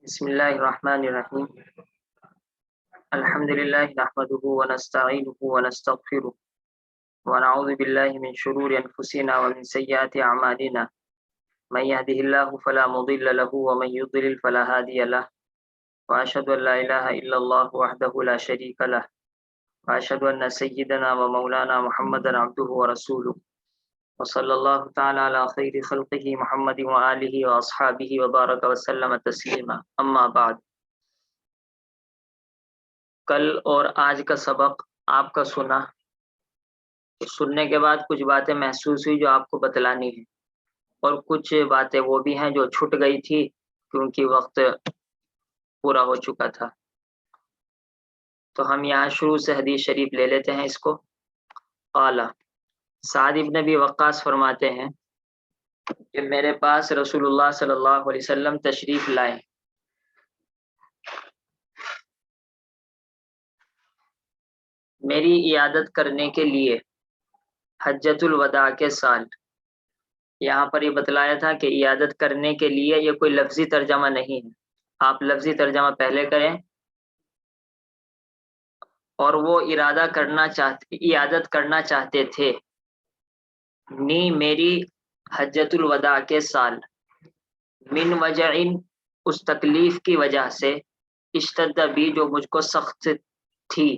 بسم الله الرحمن الرحيم. الحمد لله نحمده ونستعينه ونستغفره ونعوذ بالله من شرور أنفسنا ومن سيئات أعمالنا. من يهده الله فلا مضل له ومن يضلل فلا هادي له. وأشهد أن لا إله إلا الله وحده لا شريك له. وأشهد أن سيدنا ومولانا محمدا عبده ورسوله. وصلى الله تعالى على خير خلقه محمد وآله وأصحابه وبارك وسلم تسلیما. اما بعد. کل اور آج کا سبق آپ کا سنا، سننے کے بعد کچھ باتیں محسوس ہوئی جو آپ کو بتلانی ہے، اور کچھ باتیں وہ بھی ہیں جو چھٹ گئی تھی کیونکہ وقت پورا ہو چکا تھا. تو ہم یہاں شروع سے حدیث شریف لے لیتے ہیں اس کو. قال سعد ابن ابی وقاص فرماتے ہیں کہ میرے پاس رسول اللہ صلی اللہ علیہ وسلم تشریف لائے. میری عیادت کرنے کے لیے حجۃ الوداع کے سال. یہاں پر یہ بتلایا تھا کہ عیادت کرنے کے لیے یہ کوئی لفظی ترجمہ نہیں ہے، آپ لفظی ترجمہ پہلے کریں. اور وہ عیادت کرنا چاہتے تھے نی میری حجۃ الوداع کے سال، من وجعن اس تکلیف کی وجہ سے، اشتد بی جو مجھ کو سخت تھی،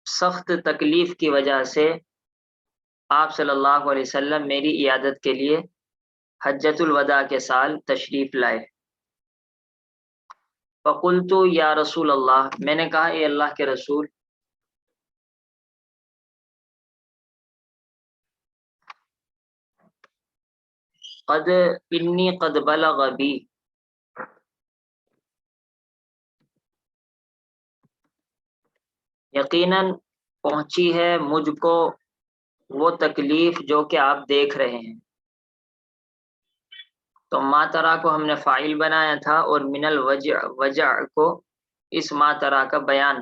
سخت تکلیف کی وجہ سے آپ صلی اللہ علیہ وسلم میری عیادت کے لیے حجۃ الوداع کے سال تشریف لائے. فقلت یا رسول اللہ، میں نے کہا اے اللہ کے رسول، قد بلغ بی، یقیناً پہنچی ہے مجھ کو وہ تکلیف جو کہ آپ دیکھ رہے ہیں. تو ما ترا کو ہم نے فاعل بنایا تھا اور من الوجع کو اس ما ترا کا بیان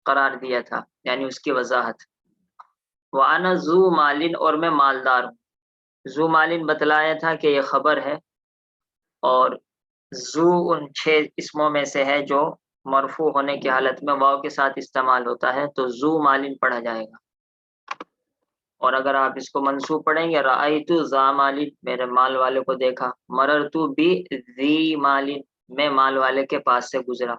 قرار دیا تھا، یعنی اس کی وضاحت. وانا ذو مالن، اور میں مالدار ہوں. ذو مالن بتلایا تھا کہ یہ خبر ہے، اور ذو ان 6 اسموں میں سے ہے جو مرفوع ہونے کی حالت میں واو کے ساتھ استعمال ہوتا ہے، تو ذو مالن پڑھا جائے گا. اور اگر آپ اس کو منصوب پڑھیں گے رأیت ذا مالن، میرے مال والے کو دیکھا. مررت بی ذی مالن، میں مال والے کے پاس سے گزرا.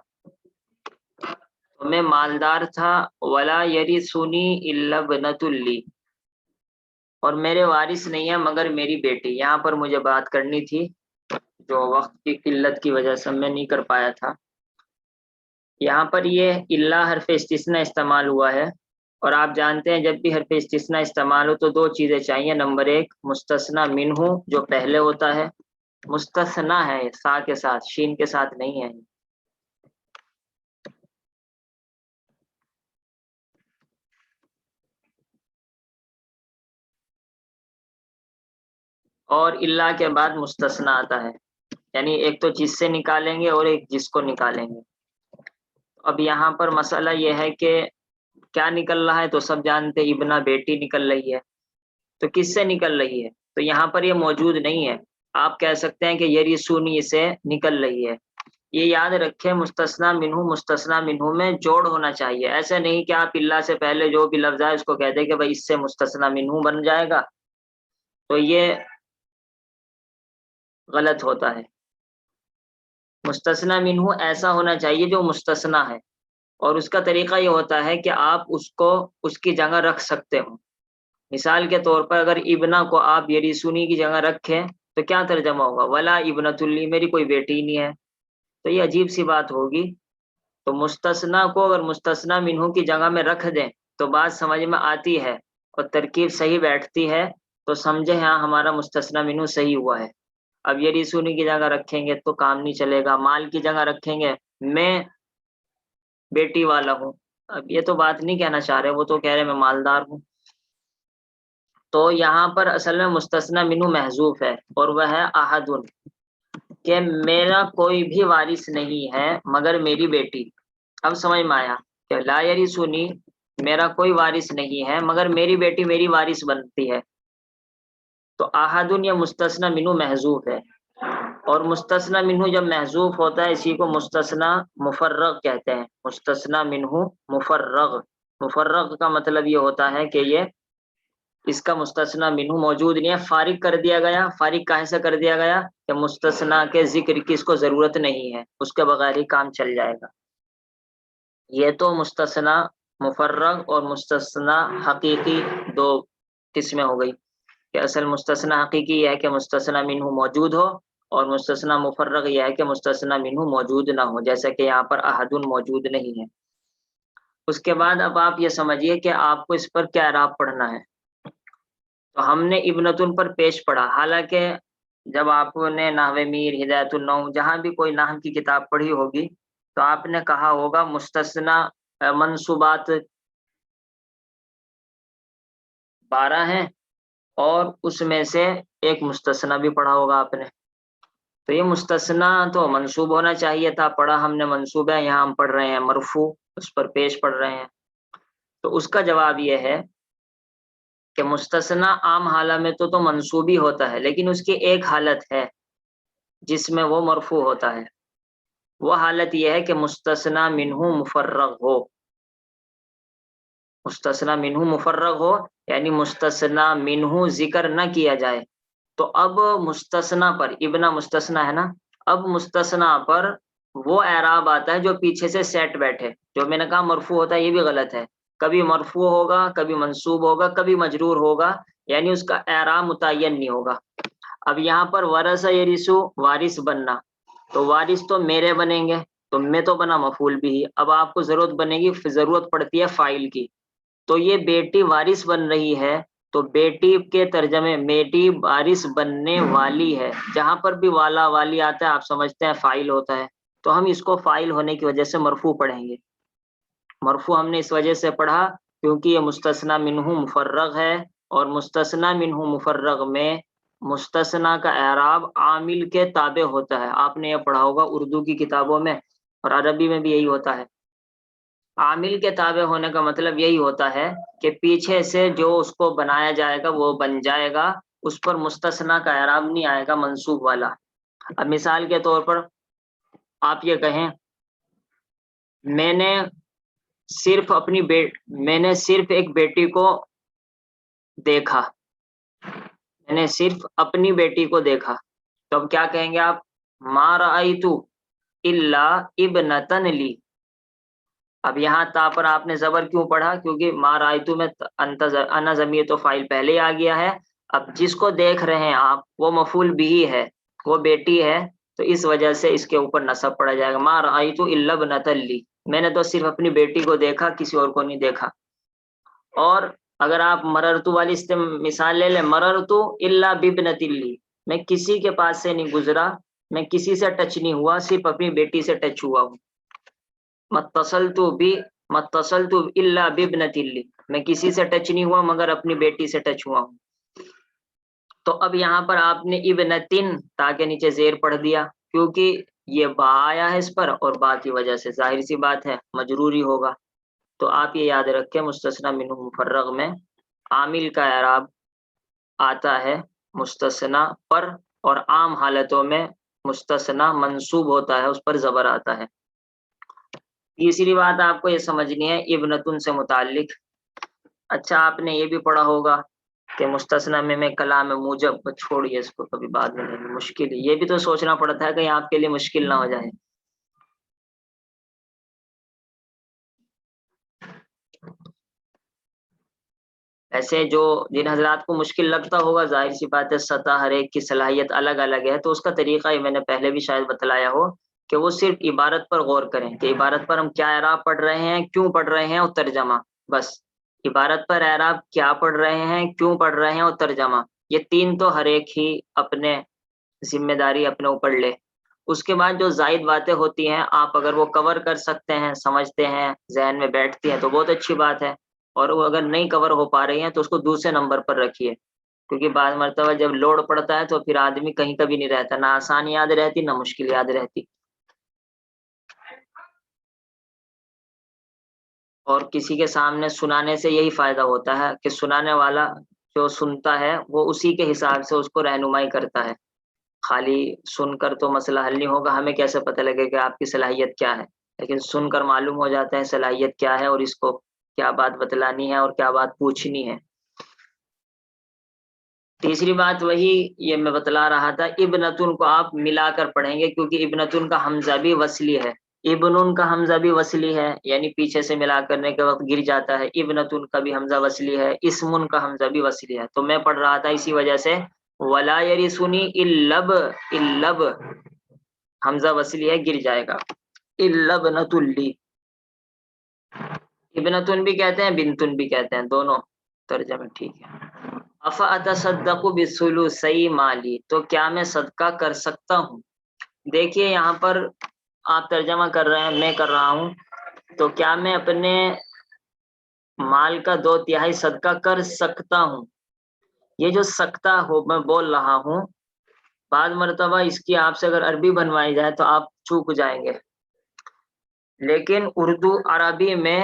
میں مالدار تھا. ولا یرثنی الا ابنۃ لی، اور میرے وارث نہیں ہے مگر میری بیٹی. یہاں پر مجھے بات کرنی تھی جو وقت کی قلت کی وجہ سے میں نہیں کر پایا تھا. یہاں پر یہ الا حرف استثناء استعمال ہوا ہے، اور آپ جانتے ہیں جب بھی حرف استثناء استعمال ہو تو 2 چیزیں چاہیے. نمبر 1 مستثنی منہ جو پہلے ہوتا ہے، مستثنی ہے سا کے ساتھ، شین کے ساتھ نہیں ہے. اور الا کے بعد مستثنی آتا ہے، یعنی ایک تو جس سے نکالیں گے اور ایک جس کو نکالیں گے. اب یہاں پر مسئلہ یہ ہے کہ کیا نکل رہا ہے، تو سب جانتے ابنا بیٹی نکل رہی ہے. تو کس سے نکل رہی ہے؟ تو یہاں پر یہ موجود نہیں ہے. آپ کہہ سکتے ہیں کہ یریسونی سے نکل رہی ہے. یہ یاد رکھیں مستثنی منہ میں جوڑ ہونا چاہیے. ایسے نہیں کہ آپ اللہ سے پہلے جو بھی لفظ ہے اس کو کہہ دیں کہ بھائی اس سے مستثنی منہ بن جائے گا، تو یہ غلط ہوتا ہے. مستثنی منہ ایسا ہونا چاہیے جو مستثنی ہے، اور اس کا طریقہ یہ ہوتا ہے کہ آپ اس کو اس کی جگہ رکھ سکتے ہو. مثال کے طور پر اگر ابنا کو آپ یریسونی کی جگہ رکھیں تو کیا ترجمہ ہوگا؟ ولا ابنۃ لی، میری کوئی بیٹی نہیں ہے. تو یہ عجیب سی بات ہوگی. تو مستثنی کو اگر مستثنی منہ کی جگہ میں رکھ دیں تو بات سمجھ میں آتی ہے اور ترکیب صحیح بیٹھتی ہے، تو سمجھے ہاں ہمارا مستثنی منہ صحیح ہوا ہے. اب یریسونی کی جگہ رکھیں گے تو کام نہیں چلے گا. مال کی جگہ رکھیں گے میں بیٹی والا ہوں، اب یہ تو بات نہیں کہنا چاہ رہے، وہ تو کہہ رہے میں مالدار ہوں. تو یہاں پر اصل میں مستثنی منہ محذوف ہے، اور وہ ہے احد، کہ میرا کوئی بھی وارث نہیں ہے مگر میری بیٹی. اب سمجھ میں آیا کہ لا یرثنی، میرا کوئی وارث نہیں ہے مگر میری بیٹی میری وارث بنتی ہے. تو احد یا مستثنی منہ محذوف ہے. اور مستثنا منہ جب محذوف ہوتا ہے اسی کو مستثنا مفرغ کہتے ہیں. مستثنا منہ مفرغ. مفرغ کا مطلب یہ ہوتا ہے کہ یہ اس کا مستثنا منہ موجود نہیں ہے, فارغ کر دیا گیا. فارغ کہاں سے کر دیا گیا کہ مستثنا کے ذکر کی اس کو ضرورت نہیں ہے, اس کے بغیر ہی کام چل جائے گا. یہ تو مستثنا مفرغ اور مستثنا حقیقی دو قسمیں ہو گئی. کہ اصل مستثنا حقیقی یہ ہے کہ مستثنا منہ موجود ہو, اور مستثنا مفرغ یہ ہے کہ مستثنا منہ موجود نہ ہو, جیسا کہ یہاں پر احد موجود نہیں ہے. اس کے بعد اب آپ یہ سمجھیے کہ آپ کو اس پر کیا اعراب پڑھنا ہے. تو ہم نے ابنتن پر پیش پڑھا, حالانکہ جب آپ نے نحو میر, ہدایت النحو, جہاں بھی کوئی نحو کی کتاب پڑھی ہوگی تو آپ نے کہا ہوگا مستثنا منصوبات 12 ہیں, اور اس میں سے ایک مستثنا بھی پڑھا ہوگا آپ نے. تو یہ مستثنا تو منصوب ہونا چاہیے تھا, پڑھا ہم نے منصوب ہے, یہاں ہم پڑھ رہے ہیں مرفوع, اس پر پیش پڑھ رہے ہیں. تو اس کا جواب یہ ہے کہ مستثنا عام حالہ میں تو منصوب ہی ہوتا ہے, لیکن اس کی ایک حالت ہے جس میں وہ مرفوع ہوتا ہے. وہ حالت یہ ہے کہ مستثنا منہ مفرغ ہو. مستثنا منہ مفرغ ہو یعنی مستثنا منہ ذکر نہ کیا جائے. تو اب مستثنا پر, ابنا مستثنا ہے نا, اب مستثنا پر وہ اعراب آتا ہے جو پیچھے سے سیٹ بیٹھے. جو میں نے کہا مرفوع ہوتا ہے یہ بھی غلط ہے, کبھی مرفوع ہوگا, کبھی منصوب ہوگا, کبھی مجرور ہوگا, یعنی اس کا اعراب متعین نہیں ہوگا. اب یہاں پر ورثہ یرثو وارث بننا, تو وارث تو میرے بنیں گے, تو میں تو بنا مفعول بھی. اب آپ کو ضرورت بنے گی, ضرورت پڑتی ہے فاعل کی. تو یہ بیٹی وارث بن رہی ہے, تو بیٹی کے ترجمے بیٹی وارث بننے والی ہے. جہاں پر بھی والا والی آتا ہے آپ سمجھتے ہیں فاعل ہوتا ہے, تو ہم اس کو فاعل ہونے کی وجہ سے مرفوع پڑھیں گے. مرفوع ہم نے اس وجہ سے پڑھا کیونکہ یہ مستثنا منہ مفرغ ہے, اور مستثنا منہ مفرغ میں مستثنا کا اعراب عامل کے تابع ہوتا ہے. آپ نے یہ پڑھا ہوگا اردو کی کتابوں میں, اور عربی میں بھی یہی ہوتا ہے. عامل کے تابع ہونے کا مطلب یہی ہوتا ہے کہ پیچھے سے جو اس کو بنایا جائے گا وہ بن جائے گا, اس پر مستثنا کا اعراب نہیں آئے گا منصوب والا. اب مثال کے طور پر آپ یہ کہیں میں نے صرف ایک بیٹی کو دیکھا, میں نے صرف اپنی بیٹی کو دیکھا, تو اب کیا کہیں گے آپ, ما رأیت الا ابنتن لی. اب یہاں تا پر آپ نے زبر کیوں پڑھا, کیونکہ ما رأیتو میں انا ضمیر تو فاعل پہلے آ گیا ہے. اب جس کو دیکھ رہے ہیں آپ وہ مفعول بھی ہے, وہ بیٹی ہے, تو اس وجہ سے اس کے اوپر نصب پڑا جائے گا. ما رأیت الا ابنتن لی, میں نے تو صرف اپنی بیٹی کو دیکھا, کسی اور کو نہیں دیکھا. اور اگر آپ مررتو والی مثال لے لیں, مررتو الا بابنت لی, میں کسی کے پاس سے نہیں گزرا, میں کسی سے ٹچ نہیں ہوا, صرف اپنی بیٹی سے ٹچ ہوا ہوں. متصلت الا بابنت لی, میں کسی سے ٹچ نہیں ہوا مگر اپنی بیٹی سے ٹچ ہوا ہوں. تو اب یہاں پر آپ نے ابنتن تا کے نیچے زیر پڑھ دیا, کیونکہ یہ با آیا ہے اس پر, اور با کی وجہ سے ظاہر سی بات ہے مجروری ہوگا. تو آپ یہ یاد رکھیں مستثنا منہ مفرغ میں عامل کا اعراب آتا ہے مستثنا پر, اور عام حالتوں میں مستثنا منصوب ہوتا ہے, اس پر زبر آتا ہے. تیسری بات آپ کو یہ سمجھنی ہے ابنتن سے متعلق. اچھا آپ نے یہ بھی پڑھا ہوگا کہ مستثنا میں کلام موجب, چھوڑیے اس کو کبھی بعد میں, مشکل ہے یہ بھی تو سوچنا پڑتا ہے کہ آپ کے لیے مشکل نہ ہو جائے. ایسے جو جن حضرات کو مشکل لگتا ہوگا, ظاہر سی بات ہے سطح ہر ایک کی صلاحیت الگ الگ ہے, تو اس کا طریقہ یہ میں نے پہلے بھی شاید بتلایا ہو کہ وہ صرف عبارت پر غور کریں کہ عبارت پر ہم کیا اعراب پڑھ رہے ہیں, کیوں پڑھ رہے ہیں, اور ترجمہ. بس عبارت پر اعراب کیا پڑھ رہے ہیں, کیوں پڑھ رہے ہیں, اور ترجمہ, یہ تین تو ہر ایک ہی اپنے ذمہ داری اپنے اوپر لے. اس کے بعد جو زائد باتیں ہوتی ہیں آپ اگر وہ کور کر سکتے ہیں, سمجھتے ہیں, ذہن میں بیٹھتی ہیں تو بہت اچھی بات ہے, اور وہ اگر نہیں کور ہو پا رہی ہیں تو اس کو دوسرے نمبر پر رکھیے, کیونکہ بعض مرتبہ جب لوڈ پڑتا ہے تو پھر آدمی کہیں کبھی نہیں رہتا, نہ آسان یاد رہتی نہ مشکل یاد رہتی. اور کسی کے سامنے سنانے سے یہی فائدہ ہوتا ہے کہ سنانے والا جو سنتا ہے وہ اسی کے حساب سے اس کو رہنمائی کرتا ہے. خالی سن کر تو مسئلہ حل نہیں ہوگا، ہمیں کیسے پتہ لگے کہ آپ کی صلاحیت کیا ہے، لیکن سن کر معلوم ہو جاتا ہے صلاحیت کیا ہے اور اس کو کیا بات بتلانی ہے اور کیا بات پوچھنی ہے۔ تیسری بات وہی یہ میں بتلا رہا تھا، ابنتن کو آپ ملا کر پڑھیں گے کیونکہ ابنتن کا حمزہ بھی وصلی ہے، ابنن کا حمزہ بھی وصلی ہے، یعنی پیچھے سے ملا کرنے کے وقت گر جاتا ہے، ابنتن کا بھی حمزہ وصلی ہے، اسمن کا حمزہ بھی وصلی ہے، تو میں پڑھ رہا تھا اسی وجہ سے ولا یرثنی الب، الب حمزہ وصلی ہے گر جائے گا، البنۃ لی، ابنتن بھی کہتے ہیں بنتن بھی کہتے ہیں، دونوں ترجمے ٹھیک ہے۔ افاتصدق بثلثی مالی، تو کیا میں صدقہ کر سکتا ہوں؟ دیکھیے یہاں پر آپ ترجمہ کر رہے ہیں، میں کر رہا ہوں، تو کیا میں اپنے مال کا 2/3 صدقہ کر سکتا ہوں؟ یہ جو سکتا ہو میں بول رہا ہوں، بعض مرتبہ اس کی آپ سے اگر عربی بنوائی جائے تو آپ چوک جائیں گے، لیکن اردو عربی میں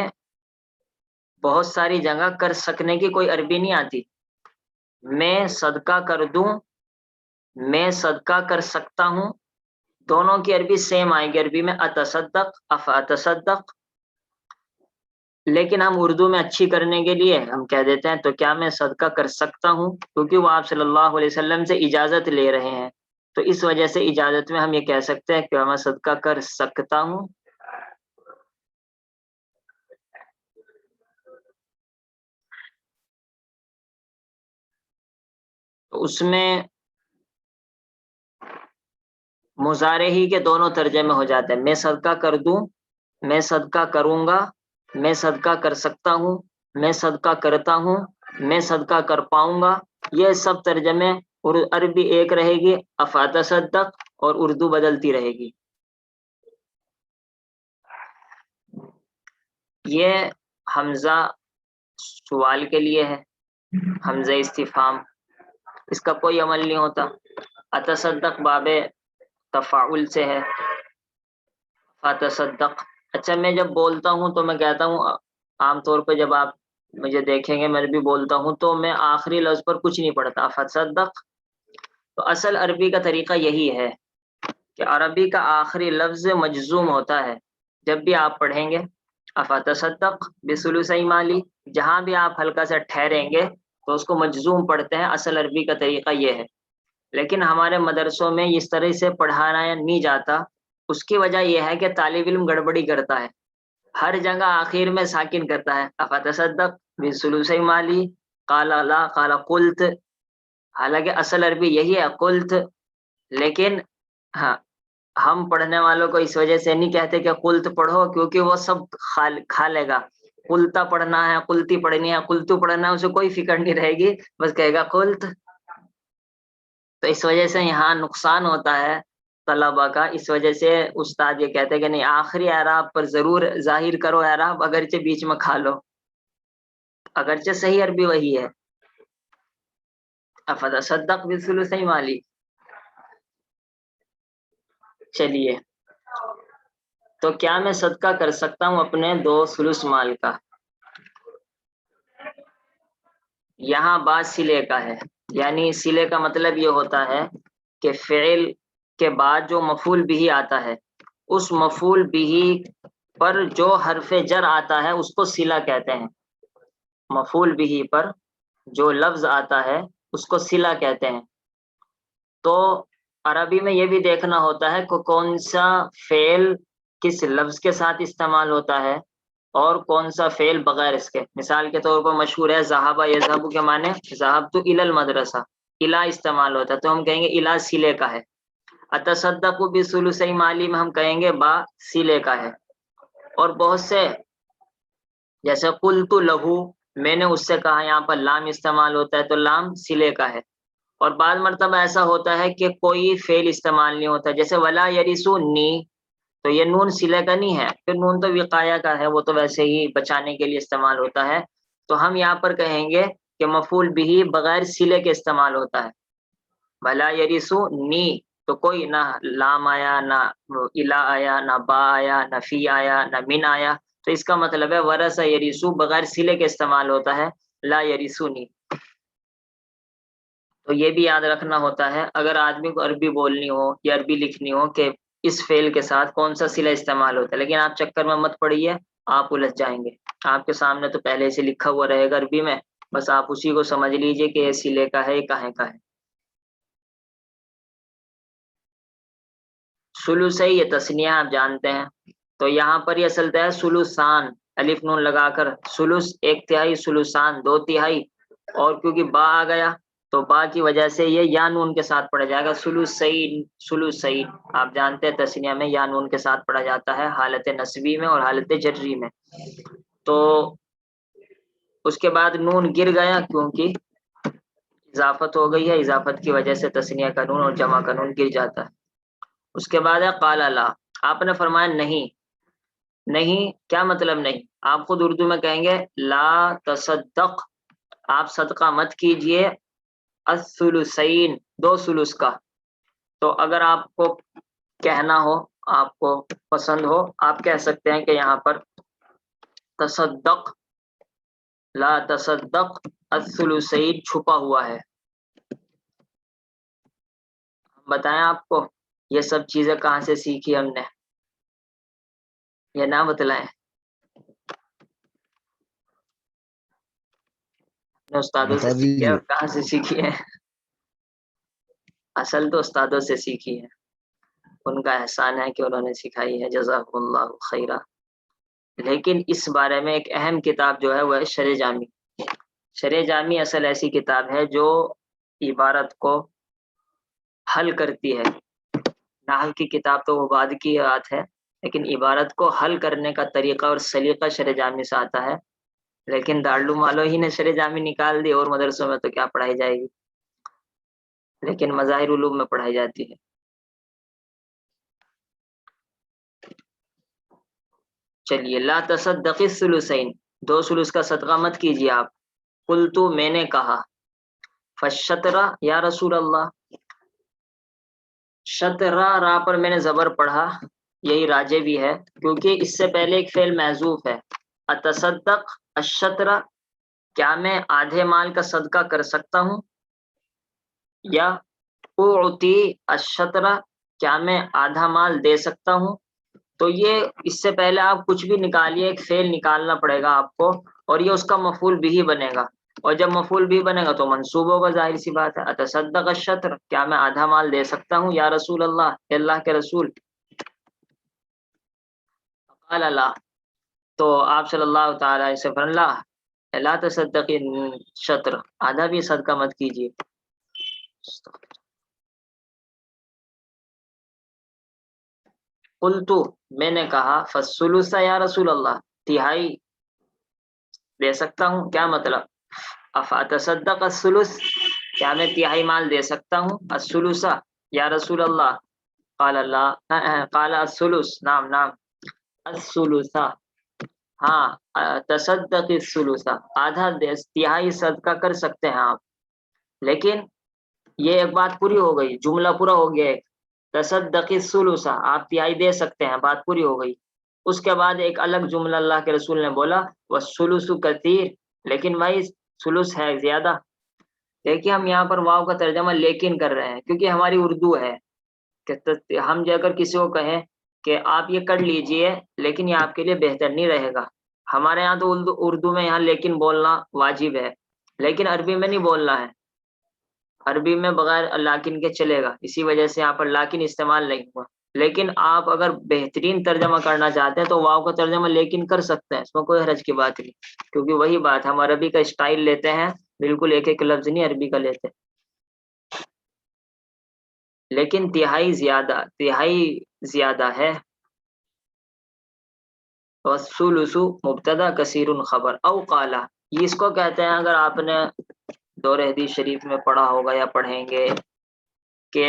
بہت ساری جگہ کر سکنے کی کوئی عربی نہیں آتی، میں صدقہ کر دوں، میں صدقہ کر سکتا ہوں، دونوں کی عربی سیم آئے گی، عربی میں اتصدق، افاتصدق، لیکن ہم اردو میں اچھی کرنے کے لیے ہم کہہ دیتے ہیں تو کیا میں صدقہ کر سکتا ہوں، کیونکہ وہ آپ صلی اللہ علیہ وسلم سے اجازت لے رہے ہیں، تو اس وجہ سے اجازت میں ہم یہ کہہ سکتے ہیں کہ میں صدقہ کر سکتا ہوں۔ تو اس میں مضارع ہی کے دونوں ترجمے ہو جاتے ہیں، میں صدقہ کر دوں، میں صدقہ کروں گا، میں صدقہ کر سکتا ہوں، میں صدقہ کرتا ہوں، میں صدقہ کر پاؤں گا، یہ سب ترجمے، اور عربی ایک رہے گی افاتصدق اور اردو بدلتی رہے گی۔ یہ حمزہ سوال کے لیے ہے، حمزہ استفہام، اس کا کوئی عمل نہیں ہوتا، اتصدق باب تفاعل سے ہے، فتصدق۔ اچھا میں جب بولتا ہوں تو میں کہتا ہوں، عام طور پہ جب آپ مجھے دیکھیں گے میں بھی بولتا ہوں تو میں آخری لفظ پر کچھ نہیں پڑھتا، فتصدق، تو اصل عربی کا طریقہ یہی ہے کہ عربی کا آخری لفظ مجزوم ہوتا ہے، جب بھی آپ پڑھیں گے افاتصدق بثلثی مالی، جہاں بھی آپ ہلکا سے ٹھہریں گے تو اس کو مجزوم پڑھتے ہیں، اصل عربی کا طریقہ یہ ہے، لیکن ہمارے مدرسوں میں اس طرح سے پڑھانا نہیں جاتا، اس کی وجہ یہ ہے کہ طالب علم گڑبڑی کرتا ہے، ہر جگہ آخر میں ساکن کرتا ہے، افاتصدق بثلثی مالی، قال لا قال قلت، حالانکہ اصل عربی یہی ہے قلت، لیکن ہاں ہم پڑھنے والوں کو اس وجہ سے نہیں کہتے کہ قلت پڑھو، کیونکہ وہ سب کھا لے گا، قلتا پڑھنا ہے، قلتی پڑھنی ہے، قلتو پڑھنا ہے، اسے کوئی فکر نہیں رہے گی، بس کہے گا قلت، تو اس وجہ سے یہاں نقصان ہوتا ہے طلبہ کا، اس وجہ سے استاد یہ کہتے ہیں کہ نہیں آخری اعراب پر ضرور ظاہر کرو اعراب، اگرچہ بیچ میں کھا لو، اگرچہ صحیح عربی وہی ہے، افتصدق بثلثی مالی۔ چلیے، تو کیا میں صدقہ کر سکتا ہوں اپنے 2 ثلث مال کا؟ یہاں بات صلے کا ہے، یعنی صلے کا مطلب یہ ہوتا ہے کہ فعل کے بعد جو مفعول بھی آتا ہے، اس مفعول بھی پر جو حرف جر آتا ہے اس کو صلہ کہتے ہیں، مفعول بھی پر جو لفظ آتا ہے اس کو صلہ کہتے ہیں، تو عربی میں یہ بھی دیکھنا ہوتا ہے کہ کون سا فعل کس لفظ کے ساتھ استعمال ہوتا ہے اور کون سا فعل بغیر اس کے، مثال کے طور پر مشہور ہے ذہب یذهب کے معنی ذهبت الى المدرسہ، الى استعمال ہوتا ہے تو ہم کہیں گے الى صلے کا ہے، اتصدق بثلثی مالی میں ہم کہیں گے با صلے کا ہے، اور بہت سے جیسے قلت لہو، میں نے اس سے کہا، یہاں پر لام استعمال ہوتا ہے تو لام صلے کا ہے، اور بعض مرتبہ ایسا ہوتا ہے کہ کوئی فعل استعمال نہیں ہوتا، جیسے ولا یرثنی، تو یہ نون صلے کا نہیں ہے، پھر نون تو وقایہ کا ہے، وہ تو ویسے ہی بچانے کے لیے استعمال ہوتا ہے، تو ہم یہاں پر کہیں گے کہ مفعول بھی بغیر صلے کے استعمال ہوتا ہے، ولا یرثنی، تو کوئی نہ لام آیا، نہ الا آیا، نہ با آیا، نہ فی آیا، نہ من آیا، تو اس کا مطلب ہے ورث یرث بغیر صلے کے استعمال ہوتا ہے، لا یرثنی۔ تو یہ بھی یاد رکھنا ہوتا ہے اگر آدمی کو عربی بولنی ہو یا عربی لکھنی ہو کہ اس فعل کے ساتھ کون سا صلہ استعمال ہوتا ہے، لیکن آپ چکر میں مت پڑیے، آپ الجھ جائیں گے۔ آپ کے سامنے تو پہلے سے لکھا ہوا رہے گا عربی میں، بس آپ اسی کو سمجھ لیجئے کہ یہ صلے کا ہے، یہ کہاں کا ہے۔ ثلثی یہ تثنیہ آپ جانتے ہیں، تو یہاں پر یہ چلتا ہے ثلثان، الف نون لگا کر، ثلث ایک تہائی، ثلثان دو تہائی، اور کیونکہ با آ گیا تو با کی وجہ سے یہ یا نون کے ساتھ پڑھا جائے گا، ثلثین ثلثین آپ جانتے ہیں تثنیہ میں یا نون کے ساتھ پڑھا جاتا ہے حالت نصبی میں اور حالت جری میں۔ تو اس کے بعد نون گر گیا کیونکہ اضافت ہو گئی ہے، اضافت کی وجہ سے تثنیہ کا نون اور جمع کا نون گر جاتا ہے۔ اس کے بعد ہے قال لا، آپ نے فرمایا نہیں۔ نہیں کیا مطلب نہیں؟ آپ خود اردو میں کہیں گے لا تصدق، آپ صدقہ مت کیجئے الثلثین، دو ثلث کا۔ تو اگر آپ کو کہنا ہو، آپ کو پسند ہو، آپ کہہ سکتے ہیں کہ یہاں پر تصدق، لا تصدق الثلثین چھپا ہوا ہے۔ بتائیں آپ کو یہ سب چیزیں کہاں سے سیکھی ہم نے؟ یہ نہ بتلائیں، اپنے استادوں سے بتا سیکھی ہے دیجیے۔ اور کہاں سے سیکھی ہے؟ اصل تو استادوں سے سیکھی ہے، ان کا احسان ہے کہ انہوں نے سکھائی ہے، جزاکم اللہ خیرہ۔ لیکن اس بارے میں ایک اہم کتاب جو ہے وہ ہے شرح جامی۔ شرح جامی اصل ایسی کتاب ہے جو عبارت کو حل کرتی ہے۔ نحو کی کتاب تو وہ بعد کی بات ہے، لیکن عبارت کو حل کرنے کا طریقہ اور سلیقہ شرح جامی سے آتا ہے۔ لیکن دارالعلوم والوں ہی نے شرح جامی نکال دی، اور مدرسوں میں تو کیا پڑھائی جائے گی، لیکن مظاہر علوم میں پڑھائی جاتی ہے۔ چلیے، لا تصدقی الثلثین، دو ثلث کا صدقہ مت کیجیے آپ۔ قلت میں نے کہا، فالشطر یا رسول اللہ، شطرا را پر میں نے زبر پڑھا، یہی راجے بھی ہے کیونکہ اس سے پہلے ایک فعل محذوف ہے۔ اتصدق الشطر، کیا میں آدھے مال کا صدقہ کر سکتا ہوں، یا اعطی الشطر، کیا میں آدھا مال دے سکتا ہوں۔ تو یہ اس سے پہلے آپ کچھ بھی نکالیے، ایک فعل نکالنا پڑے گا آپ کو، اور یہ اس کا مفعول بھی بنے گا، اور جب مفعول بھی بنے گا تو منصوب ہوگا، ظاہر سی بات ہے۔ اتصدق الشطر، کیا میں آدھا مال دے سکتا ہوں یا رسول اللہ، اے اللہ کے رسول۔ قال لا، تو آپ صلی اللہ تعالی علیہ وسلم فرمایا لا تصدقی الشطر، آدھا بھی صدقہ مت کیجیے۔ قلت، میں نے کہا، فالثلث یا رسول اللہ، تہائی دے سکتا ہوں، کیا مطلب؟ افاتصدق الثلث، کیا میں تہائی مال دے سکتا ہوں، الثلث یا رسول اللہ۔ قال اللہ، قال الثلث، نعم نعم الثلث، ہاں تصدق الثلث، آدھا تہائی صدقہ کر سکتے ہیں آپ۔ لیکن یہ ایک بات پوری ہو گئی، جملہ پورا ہو گیا، ایک تصدق الثلث، آپ تہائی دے سکتے ہیں، بات پوری ہو گئی۔ اس کے بعد ایک الگ جملہ اللہ کے رسول نے بولا، والثلث کثیر، لیکن بھائی ثلث ہے زیادہ۔ دیکھیے ہم یہاں پر واو کا ترجمہ لیکن کر رہے ہیں کیونکہ ہماری اردو ہے کہ ہم جو اگر کسی کو کہیں کہ آپ یہ کر لیجئے لیکن یہ آپ کے لیے بہتر نہیں رہے گا، ہمارے یہاں تو اردو میں یہاں لیکن بولنا واجب ہے، لیکن عربی میں نہیں بولنا ہے، عربی میں بغیر لاکن کے چلے گا، اسی وجہ سے یہاں پر لاکن استعمال نہیں ہوا۔ لیکن آپ اگر بہترین ترجمہ کرنا چاہتے ہیں تو واو کا ترجمہ لیکن کر سکتے ہیں، اس میں کوئی حرج کی بات نہیں، کیونکہ وہی بات ہم عربی کا اسٹائل لیتے ہیں، بالکل ایک ایک لفظ نہیں عربی کا لیتے، لیکن تہائی زیادہ ہے۔ والثلث مبتدا کثیر خبر، او قالا، یہ اس کو کہتے ہیں، اگر آپ نے دور حدیث شریف میں پڑھا ہوگا یا پڑھیں گے کہ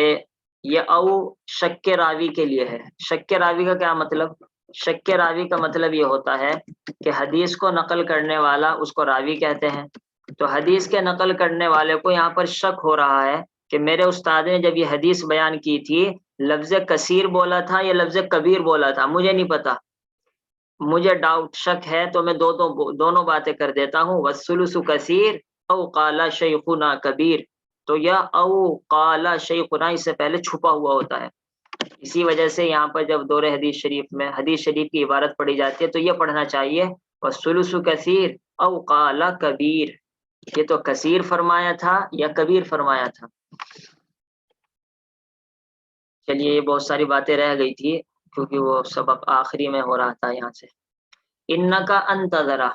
یہ او شک راوی کے لیے ہے۔ شک راوی کا کیا مطلب؟ شک راوی کا مطلب یہ ہوتا ہے کہ حدیث کو نقل کرنے والا اس کو راوی کہتے ہیں، تو حدیث کے نقل کرنے والے کو یہاں پر شک ہو رہا ہے کہ میرے استاد نے جب یہ حدیث بیان کی تھی لفظ کثیر بولا تھا یا لفظ کبیر بولا تھا، مجھے نہیں پتا، مجھے ڈاؤٹ شک ہے، تو میں دونوں باتیں کر دیتا ہوں، والثلث کثیر او قال شیخنا کبیر۔ تو یا او قال شیخنا اس سے پہلے چھپا ہوا ہوتا ہے. اسی وجہ سے یہاں پر جب دور حدیث شریف میں حدیث شریف کی عبارت پڑھی جاتی ہے تو یہ پڑھنا چاہیے والثلث کثیر او قال کبیر. یہ تو کثیر فرمایا تھا یا کبیر فرمایا تھا. چلیے یہ بہت ساری باتیں رہ گئی تھی کیونکہ وہ سبق آخری میں ہو رہا تھا یہاں سے. انکا انت ذرا،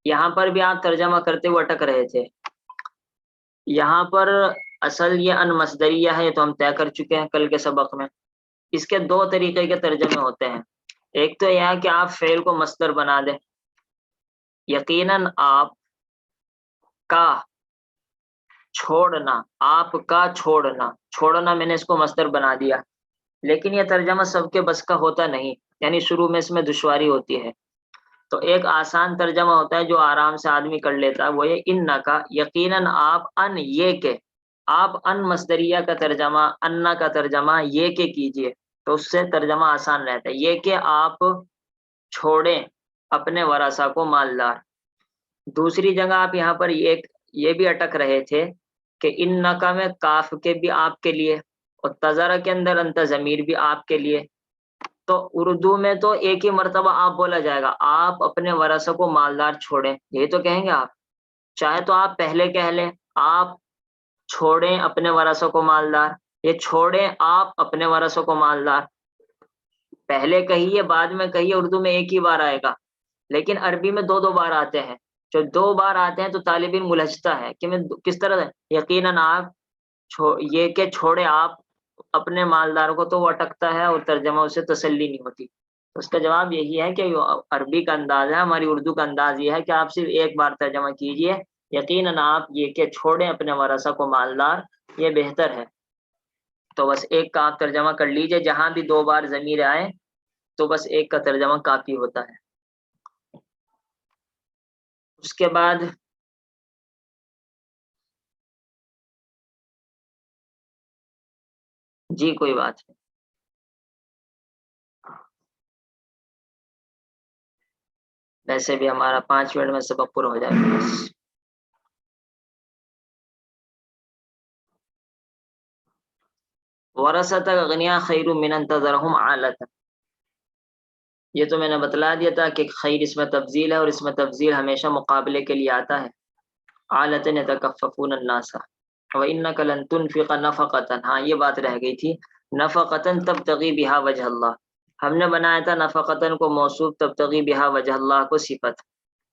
یہاں پر بھی آپ ترجمہ کرتے ہوئے اٹک رہے تھے. یہاں پر اصل یہ ان مصدریہ ہے، یہ تو ہم طے کر چکے ہیں کل کے سبق میں. اس کے دو طریقے کے ترجمے ہوتے ہیں. ایک تو یہ ہے کہ آپ فعل کو مصدر بنا دیں، یقیناً آپ کا چھوڑنا، آپ کا چھوڑنا، چھوڑنا میں نے اس کو مصدر بنا دیا. لیکن یہ ترجمہ سب کے بس کا ہوتا نہیں، یعنی شروع میں اس میں دشواری ہوتی ہے. تو ایک آسان ترجمہ ہوتا ہے جو آرام سے آدمی کر لیتا ہے، وہ یہ انّا کا، یقیناً آپ، ان یہ کہ، آپ ان مصدریہ کا ترجمہ، انا کا ترجمہ یہ کہ کیجئے تو اس سے ترجمہ آسان رہتا ہے. یہ کہ آپ چھوڑیں اپنے ورثہ کو مالدار. دوسری جگہ آپ یہاں پر یہ بھی اٹک رہے تھے کہ انّکا میں کاف کے بھی آپ کے لیے اور تذرہ کے اندر انت ضمیر بھی آپ کے لیے. تو اردو میں تو ایک ہی مرتبہ آپ بولا جائے گا، آپ اپنے ورثہ کو مالدار چھوڑیں، یہی تو کہیں گے آپ. چاہے تو آپ پہلے کہہ لیں آپ چھوڑیں اپنے ورثہ کو مالدار، یہ چھوڑیں آپ اپنے ورثہ کو مالدار. پہلے کہیے بعد میں کہیے، اردو میں ایک ہی بار آئے گا. لیکن عربی میں دو بار آتے ہیں. جو دو بار آتے ہیں تو طالب علم الجھتا ہے کہ میں کس طرح یقیناً آپ یہ کہ چھوڑے آپ اپنے مالدار کو، تو وہ اٹکتا ہے اور ترجمہ اسے تسلی نہیں ہوتی. اس کا جواب یہی ہے کہ عربی کا انداز ہے، ہماری اردو کا انداز یہ ہے کہ آپ صرف ایک بار ترجمہ کیجئے، یقیناً آپ یہ کہ چھوڑیں اپنے ورثہ کو مالدار، یہ بہتر ہے. تو بس ایک کا آپ ترجمہ کر لیجئے، جہاں بھی دو بار ضمیر آئے تو بس ایک کا ترجمہ کافی ہوتا ہے. اس کے بعد جی کوئی بات نہیں، ویسے بھی ہمارا 5 منٹ میں سبق پورا ہو جائے گا. بس ورثۃ اغنیاء خیر من ان تذرهم عالۃ، یہ تو میں نے بتلا دیا تھا کہ خیر اس میں تفضیل ہے اور اس میں تفضیل ہمیشہ مقابلے کے لیے آتا ہے. عالۃ یتکففون الناس وانک لن تنفق نفقۃ، ہاں یہ بات رہ گئی تھی، نفقۃ تبتغی بها وجہ اللہ. ہم نے بنایا تھا نفقۃ کو موصوف، تبتغی بها وجہ اللہ کو صفت.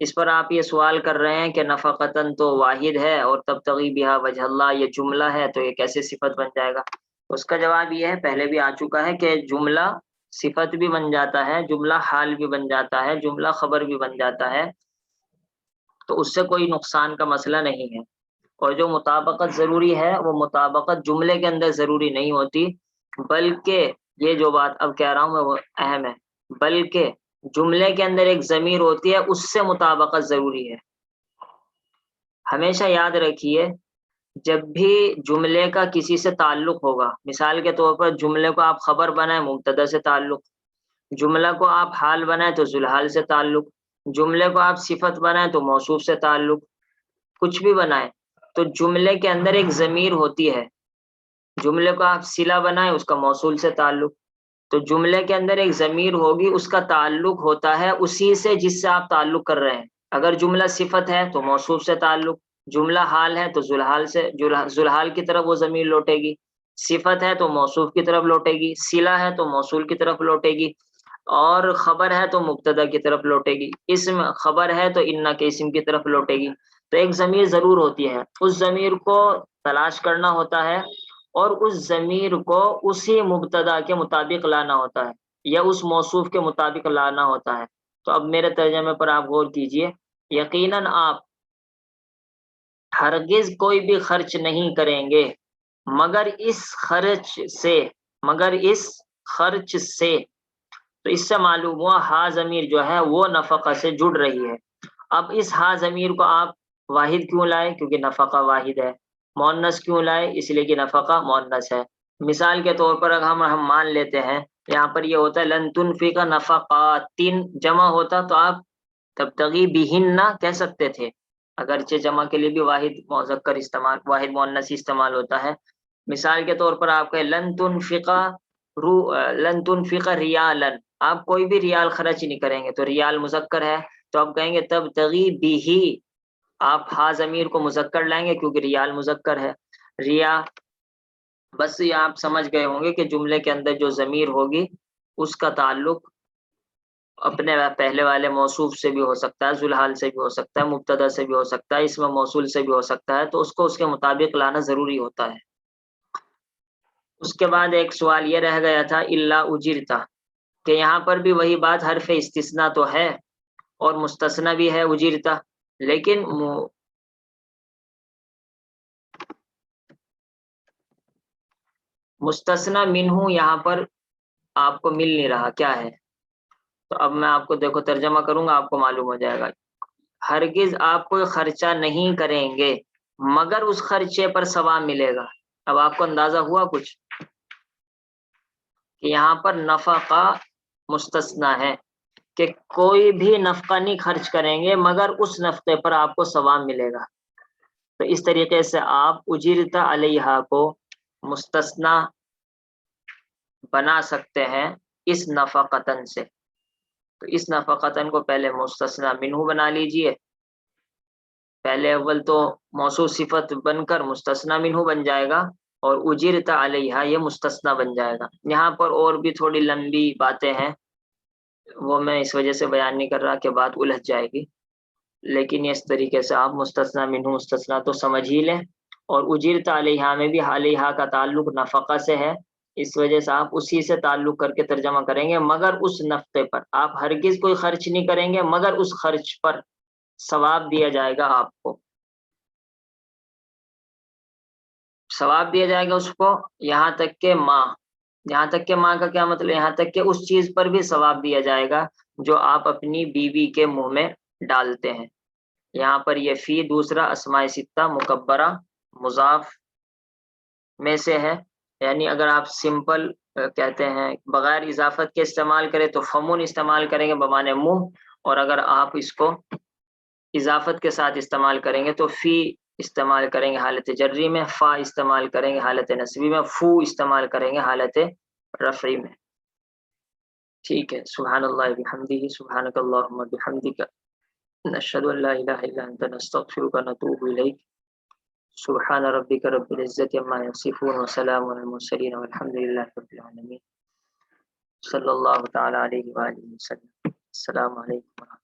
اس پر آپ یہ سوال کر رہے ہیں کہ نفقۃ تو واحد ہے اور تبتغی بها وجہ اللہ یہ جملہ ہے، تو یہ کیسے صفت بن جائے گا؟ اس کا جواب یہ ہے، پہلے بھی آ چکا ہے کہ جملہ صفت بھی بن جاتا ہے، جملہ حال بھی بن جاتا ہے، جملہ خبر بھی بن جاتا ہے، تو اس سے کوئی نقصان کا مسئلہ نہیں ہے. اور جو مطابقت ضروری ہے وہ مطابقت جملے کے اندر ضروری نہیں ہوتی، بلکہ یہ جو بات اب کہہ رہا ہوں میں وہ اہم ہے، بلکہ جملے کے اندر ایک ضمیر ہوتی ہے اس سے مطابقت ضروری ہے. ہمیشہ یاد رکھیے جب بھی جملے کا کسی سے تعلق ہوگا، مثال کے طور پر جملے کو آپ خبر بنائیں مبتدا سے تعلق، جملہ کو آپ حال بنائیں تو ذوالحال سے تعلق، جملے کو آپ صفت بنائیں تو موصوف سے تعلق، کچھ بھی بنائیں تو جملے کے اندر ایک ضمیر ہوتی ہے. جملے کو آپ صلہ بنائیں اس کا موصول سے تعلق، تو جملے کے اندر ایک ضمیر ہوگی، اس کا تعلق ہوتا ہے اسی سے جس سے آپ تعلق کر رہے ہیں. اگر جملہ صفت ہے تو موصوف سے تعلق، جملہ حال ہے تو ذوالحال سے، ذوالحال کی طرف وہ ضمیر لوٹے گی، صفت ہے تو موصوف کی طرف لوٹے گی، صلہ ہے تو موصول کی طرف لوٹے گی، اور خبر ہے تو مبتدا کی طرف لوٹے گی، اسم خبر ہے تو انا کے اسم کی طرف لوٹے گی. تو ایک ضمیر ضرور ہوتی ہے، اس ضمیر کو تلاش کرنا ہوتا ہے اور اس ضمیر کو اسی مبتدا کے مطابق لانا ہوتا ہے یا اس موصوف کے مطابق لانا ہوتا ہے. تو اب میرے ترجمے پر آپ غور کیجئے، یقیناً آپ ہرگز کوئی بھی خرچ نہیں کریں گے مگر اس خرچ سے، تو اس سے معلوم ہوا ہا ضمیر جو ہے وہ نفقہ سے جڑ رہی ہے. اب اس ہا ضمیر کو آپ واحد کیوں لائے؟ کیونکہ نفقہ واحد ہے. مؤنث کیوں لائے؟ اس لیے کہ نفقہ مؤنث ہے. مثال کے طور پر اگر ہم مان لیتے ہیں یہاں پر یہ ہوتا ہے لن تنفق نفقات، جمع ہوتا تو آپ تبتغی بہن نہ کہہ سکتے تھے، اگرچہ جمع کے لیے بھی واحد مذکر استعمال، واحد مؤنث استعمال ہوتا ہے. مثال کے طور پر آپ کہیں لن تنفق ریالا، آپ کوئی بھی ریال خرچ نہیں کریں گے، تو ریال مذکر ہے تو آپ کہیں گے تبتغی بھی، آپ ہا ضمیر کو مذکر لائیں گے کیونکہ ریال مذکر ہے. ریا، بس یہ آپ سمجھ گئے ہوں گے کہ جملے کے اندر جو ضمیر ہوگی اس کا تعلق اپنے پہلے والے موصوف سے بھی ہو سکتا ہے، ذوالحال سے بھی ہو سکتا ہے، مبتدا سے بھی ہو سکتا ہے، اسم موصول سے بھی ہو سکتا ہے، تو اس کو اس کے مطابق لانا ضروری ہوتا ہے. اس کے بعد ایک سوال یہ رہ گیا تھا الا اجرتا، کہ یہاں پر بھی وہی بات، حرف استثناء تو ہے اور مستثنی بھی ہے اجرتا، لیکن مستثنی منہ یہاں پر آپ کو مل نہیں رہا، کیا ہے؟ تو اب میں آپ کو دیکھو ترجمہ کروں گا، آپ کو معلوم ہو جائے گا. ہرگز آپ کوئی خرچہ نہیں کریں گے مگر اس خرچے پر ثواب ملے گا. اب آپ کو اندازہ ہوا کچھ کہ یہاں پر نفقہ مستثنی ہے، کہ کوئی بھی نفقہ نہیں خرچ کریں گے مگر اس نفقے پر آپ کو ثواب ملے گا. تو اس طریقے سے آپ اجرتا علیہا کو مستثنی بنا سکتے ہیں اس نفقتن سے. تو اس نفقتن کو پہلے مستثنی منہ بنا لیجئے، پہلے اول تو موصوف صفت بن کر مستثنی منہ بن جائے گا اور اجرتا علیہا یہ مستثنی بن جائے گا. یہاں پر اور بھی تھوڑی لمبی باتیں ہیں، وہ میں اس وجہ سے بیان نہیں کر رہا کہ بات الجھ جائے گی، لیکن اس طریقے سے آپ مستثنی منہ مستثنی تو سمجھ ہی لیں. اور اجرتا علیہا میں بھی علیہا کا تعلق نفقہ سے ہے، اس وجہ سے آپ اسی سے تعلق کر کے ترجمہ کریں گے مگر اس نفقے پر. آپ ہرگز کوئی خرچ نہیں کریں گے مگر اس خرچ پر ثواب دیا جائے گا، آپ کو ثواب دیا جائے گا اس کو، یہاں تک کہ ماں، یہاں تک کہ ماں کا کیا مطلب؟ یہاں تک کہ اس چیز پر بھی ثواب دیا جائے گا جو آپ اپنی بیوی کے منہ میں ڈالتے ہیں. یہاں پر یہ فی دوسرا اسماء ستہ مکبرہ مضاف میں سے ہے، یعنی اگر آپ سمپل کہتے ہیں بغیر اضافت کے استعمال کریں تو فمون استعمال کریں گے بمعنی منہ، اور اگر آپ اس کو اضافت کے ساتھ استعمال کریں گے تو فی استعمال کریں گے حالت جری میں، فا استعمال کریں گے حالت نصبی میں، فو استعمال کریں گے حالت رفعی میں. ٹھیک ہے. سبحان اللہ بحمدہ، سبحانک اللہم بحمدک، نشہد ان لا الہ الا انت نستغفرک ونتوب الیک. سبحان ربک رب العزت عما یصفون وسلام علی المرسلین والحمد للہ رب العالمین. صلی اللہ تعالی علیہ وآلہ وسلم. السلام علیکم.